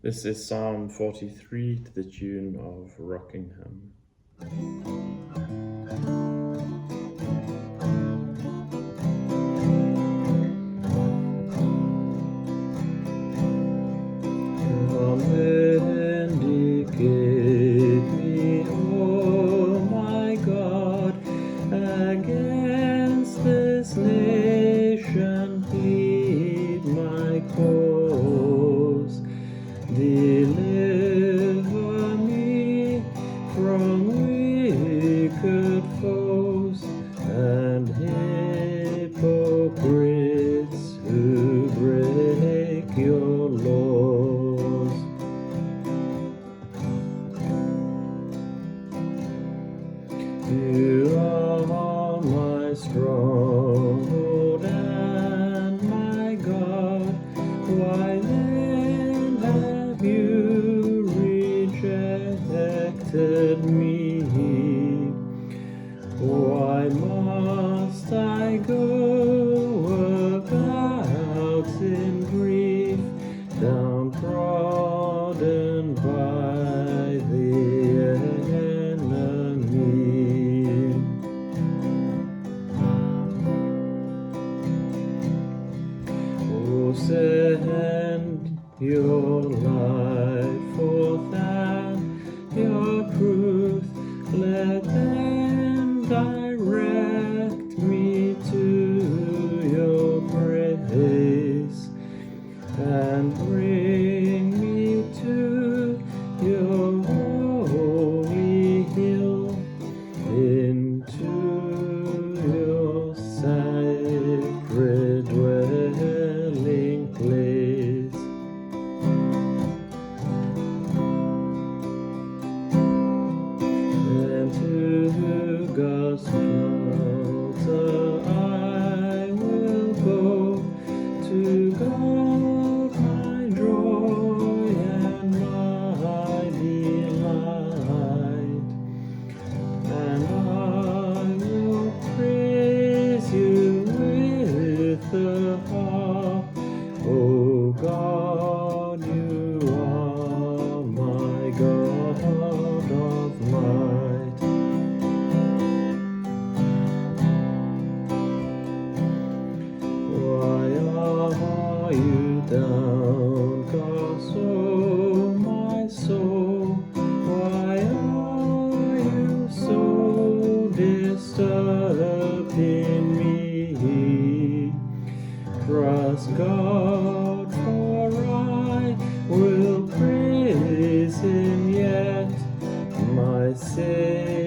This is Psalm 43 to the tune of Rockingham. Vindicate me, O my God, against this nation plead my cause. Deliver me from wicked foes and hypocrites who break your laws. You are my stronghold and my God. Why then have you rejected me? Why must I go about in grief, downtrodden by the enemy? Oh, send your light forth and your truth, let them direct me to your praise and bring me to your holy hill, into your sacred dwelling place. And to God's altar I will go, to God my joy and my delight, and I will praise you with the harp. O God, you are my God of might. Why are you downcast, O my soul? Why are you so disturbed in me? Trust God, for I will praise Him yet, my Savior.